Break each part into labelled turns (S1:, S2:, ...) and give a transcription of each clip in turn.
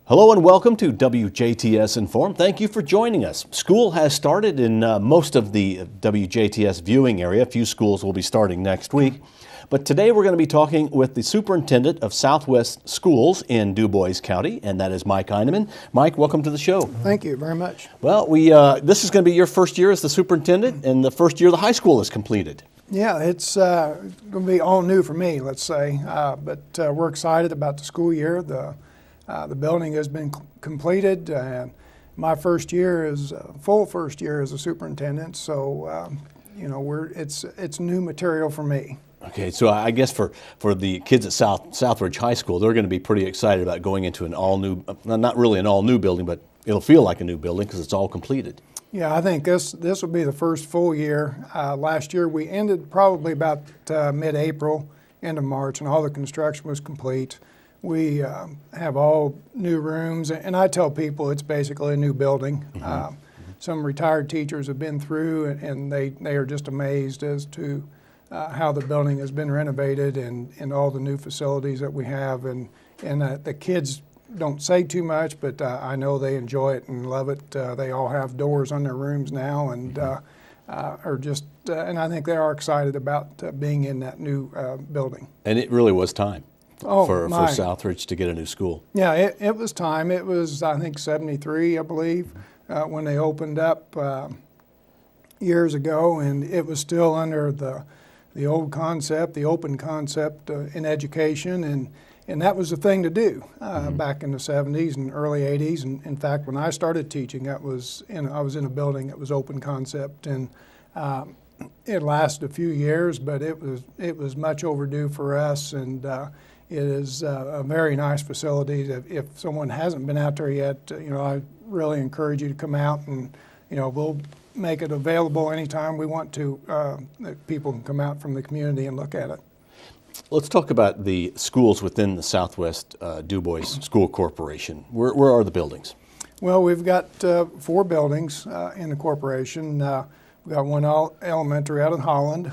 S1: Hello and welcome to WJTS in.form. Thank you for joining us. School has started in most of the WJTS viewing area. A few schools will be starting next week. But today we're going to be talking with the superintendent of Southwest Schools in Du Bois County, and that is Mike Eineman. Mike, welcome to the show.
S2: Thank you very much.
S1: Well, this is going to be your first year as the superintendent and the first year the high school is completed.
S2: Yeah, it's going to be all new for me, let's say. But we're excited about the school year. The building has been completed, and my first year is full first year as a superintendent. So, it's new material for me.
S1: Okay, so I guess for the kids at Southridge High School, they're going to be pretty excited about going into an all-new, not really an all-new building, but it'll feel like a new building because it's all completed.
S2: Yeah, I think this will be the first full year. Last year we ended probably about mid-April, end of March, and all the construction was complete. We have all new rooms, and I tell people it's basically a new building. Mm-hmm. Some retired teachers have been through, and they are just amazed as to how the building has been renovated and all the new facilities that we have. And the kids don't say too much, but I know they enjoy it and love it. They all have doors on their rooms now, and and I think they are excited about being in that new building.
S1: And it really was time. For Southridge to get a new school.
S2: Yeah, it was time. It was, I think, 73, I believe, when they opened up years ago, and it was still under the old concept, the open concept in education, and that was the thing to do back in the 70s and early 80s. And in fact, when I started teaching, I was in a building that was open concept, and it lasted a few years, but it was much overdue for us, and it is a very nice facility. If someone hasn't been out there yet, I really encourage you to come out, and we'll make it available anytime we want to. That people can come out from the community and look at it.
S1: Let's talk about the schools within the Southwest Du Bois School Corporation. Where are the buildings? Well,
S2: we've got 4 buildings in the corporation. We've got one elementary out in Holland,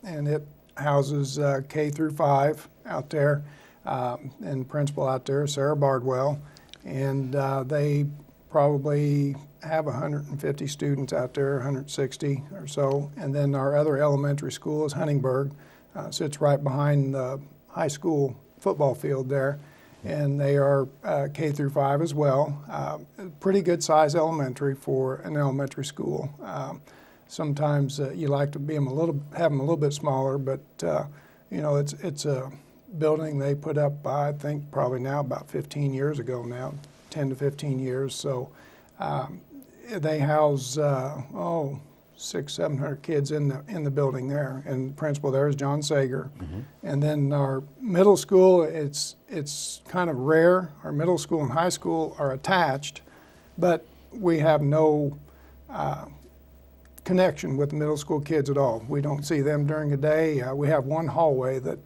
S2: and it houses K through 5 out there, and the principal out there, Sarah Bardwell, and they probably have 150 students out there, 160 or so. And then our other elementary school is Huntingburg, sits right behind the high school football field there, and they are K through 5 as well. Pretty good size elementary for an elementary school. Sometimes you like to have them a little bit smaller, but it's a building they put up, I think, probably now about 15 years ago now, 10 to 15 years. So they house 600-700 kids in the building there, and the principal there is John Sager. Mm-hmm. And then our middle school, it's kind of rare. Our middle school and high school are attached, but we have no connection with the middle school kids at all. We don't see them during the day. We have one hallway that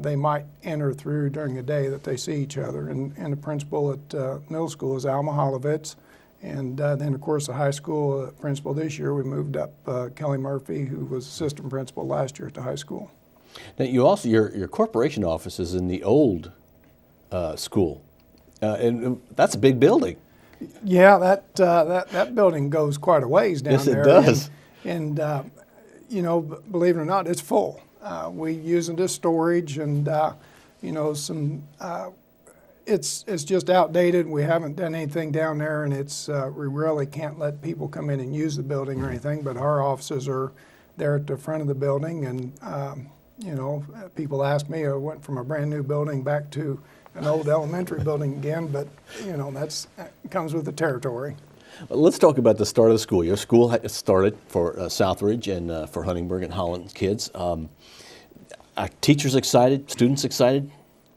S2: they might enter through during the day that they see each other. And the principal at middle school is Alma Holovitz. And then, of course, the high school principal this year, we moved up Kelly Murphy, who was assistant principal last year at the high school.
S1: Now, you also, your corporation office is in the old school. And that's a big building.
S2: Yeah, that building goes quite a ways down there.
S1: Yes, it does.
S2: And believe it or not, it's full. We use it as storage, and it's just outdated. We haven't done anything down there, and we really can't let people come in and use the building or anything. But our offices are there at the front of the building, and people ask me, I went from a brand new building back to an old elementary building again, but that comes with the territory.
S1: Let's talk about the start of the school year. School has started for Southridge and for Huntingburg and Holland kids. Are teachers excited? Students excited?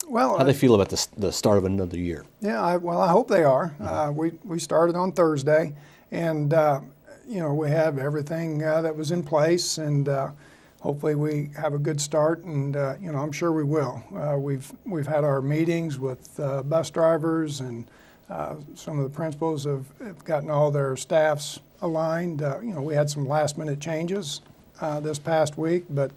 S2: Well,
S1: how do they feel about the start of another year?
S2: Yeah, I hope they are. We started on Thursday, and we have everything that was in place, and hopefully we have a good start, and I'm sure we will. We've had our meetings with bus drivers, and some of the principals have gotten all their staffs aligned. We had some last-minute changes this past week, but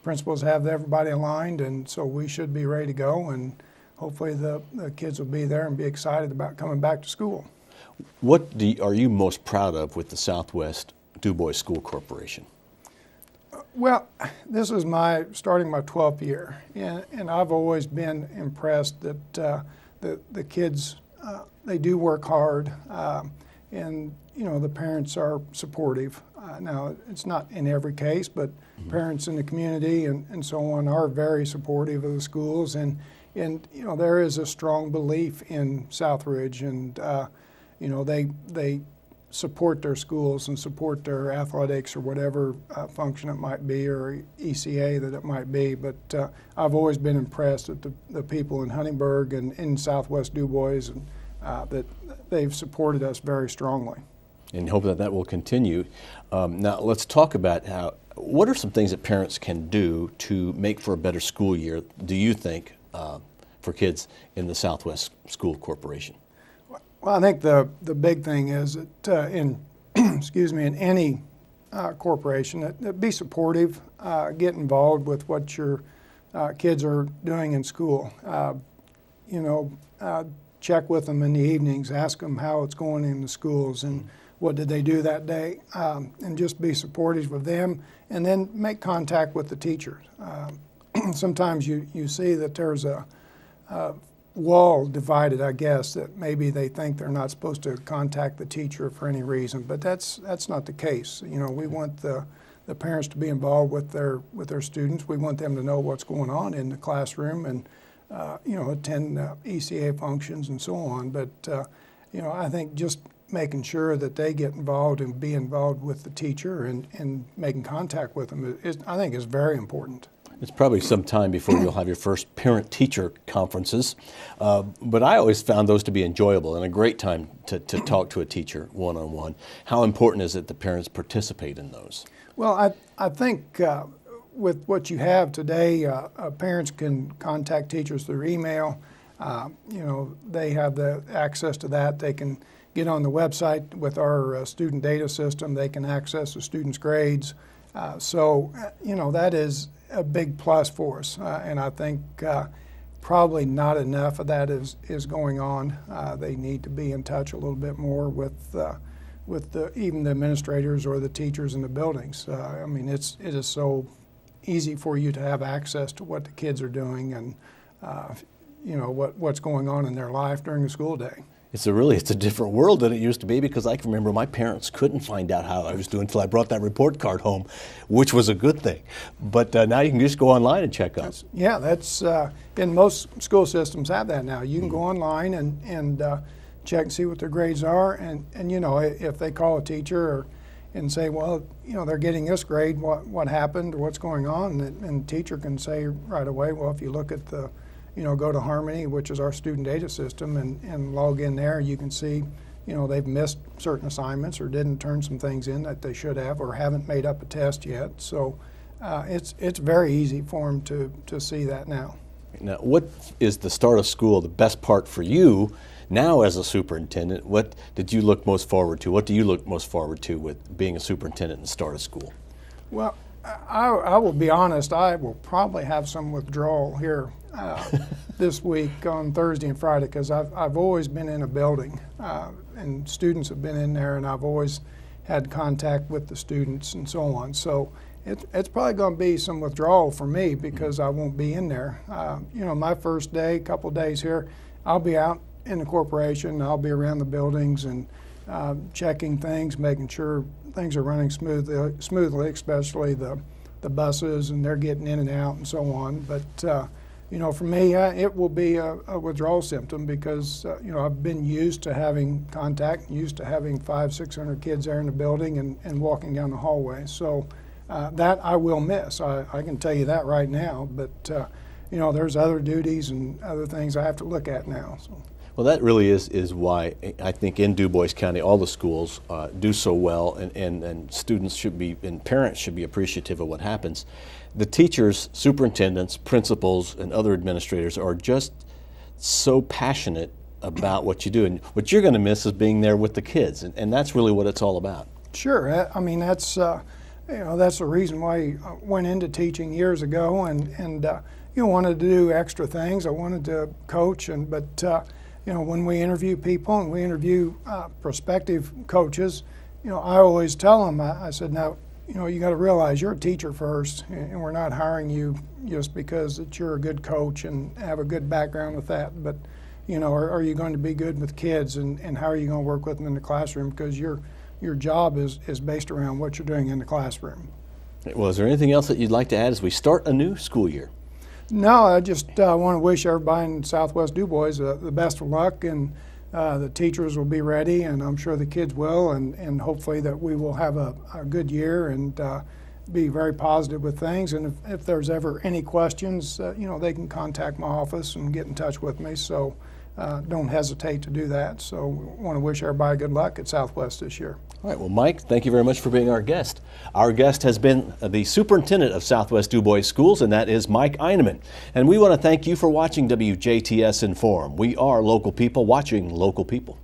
S2: principals have everybody aligned, and so we should be ready to go. And hopefully the kids will be there and be excited about coming back to school.
S1: What are you most proud of with the Southwest Du Bois School Corporation?
S2: Well, this is starting my 12th year, and I've always been impressed that the kids, they do work hard, and the parents are supportive. Now, it's not in every case, but parents in the community and so on are very supportive of the schools, and there is a strong belief in Southridge, and they support their schools and support their athletics or whatever function it might be, or ECA that it might be. But I've always been impressed at the people in Huntingburg and in Southwest Du Bois, and that they've supported us very strongly.
S1: And hope that will continue. Now let's talk about what are some things that parents can do to make for a better school year, do you think, for kids in the Southwest School Corporation?
S2: Well, I think the big thing is that in in any corporation, that be supportive, get involved with what your kids are doing in school. Check with them in the evenings, ask them how it's going in the schools and what did they do that day, and just be supportive of them, and then make contact with the teachers. Sometimes you see that there's a wall divided, I guess, that maybe they think they're not supposed to contact the teacher for any reason, but that's not the case. We want the parents to be involved with their students. We want them to know what's going on in the classroom and attend ECA functions and so on. But I think just making sure that they get involved and be involved with the teacher and making contact with them I think is very important.
S1: It's probably some time before you'll have your first parent-teacher conferences, but I always found those to be enjoyable and a great time to talk to a teacher one-on-one. How important is it that parents participate in those?
S2: Well, I think with what you have today, parents can contact teachers through email. They have the access to that. They can get on the website with our student data system. They can access the students' grades. That is a big plus for us, and I think probably not enough of that is going on. They need to be in touch a little bit more with even the administrators or the teachers in the buildings. It is so easy for you to have access to what the kids are doing and what's going on in their life during the school day.
S1: It's a different world than it used to be, because I can remember my parents couldn't find out how I was doing until I brought that report card home, which was a good thing. But now you can just go online and check up.
S2: That's in most school systems have that now. You can go online and check and see what their grades are, and if they call a teacher and say, well, they're getting this grade, what happened or what's going on, and the teacher can say right away, well, if you look at go to Harmony, which is our student data system, and log in there, you can see, they've missed certain assignments or didn't turn some things in that they should have or haven't made up a test yet. So it's very easy for them to see that now.
S1: Now, what is the start of school the best part for you now as a superintendent? What did you look most forward to? What do you look most forward to with being a superintendent and the start of school?
S2: Well, I will be honest, I will probably have some withdrawal here this week on Thursday and Friday, because I've always been in a building and students have been in there, and I've always had contact with the students and so on. So it's probably going to be some withdrawal for me because I won't be in there. My first day, couple days here, I'll be out in the corporation. I'll be around the buildings and checking things, making sure things are running smoothly, especially the buses, and they're getting in and out and so on. But for me, it will be a withdrawal symptom because I've been used to having contact, used to having 500-600 kids there in the building and walking down the hallway. So that I will miss. I can tell you that right now. But there's other duties and other things I have to look at now. So.
S1: Well, that really is why I think in Du Bois County all the schools do so well, and students should be, and parents should be appreciative of what happens. The teachers, superintendents, principals, and other administrators are just so passionate about what you do, and what you're going to miss is being there with the kids, and that's really what it's all about.
S2: Sure. I mean, that's the reason why I went into teaching years ago, and wanted to do extra things. I wanted to coach, but when we interview people and we interview prospective coaches, I always tell them, I said, now, you got to realize you're a teacher first, and we're not hiring you just because that you're a good coach and have a good background with that. But, are you going to be good with kids, and how are you going to work with them in the classroom? Because your job is based around what you're doing in the classroom.
S1: Well, is there anything else that you'd like to add as we start a new school year?
S2: No, I just want to wish everybody in Southwest DuBois the best of luck, and the teachers will be ready, and I'm sure the kids will, and hopefully that we will have a good year and be very positive with things. And if there's ever any questions, they can contact my office and get in touch with me. So don't hesitate to do that. So we want to wish everybody good luck at Southwest this year.
S1: All right, well, Mike, thank you very much for being our guest. Our guest has been the superintendent of Southwest DuBois Schools, and that is Mike Eineman. And we want to thank you for watching WJTS Inform. We are local people watching local people.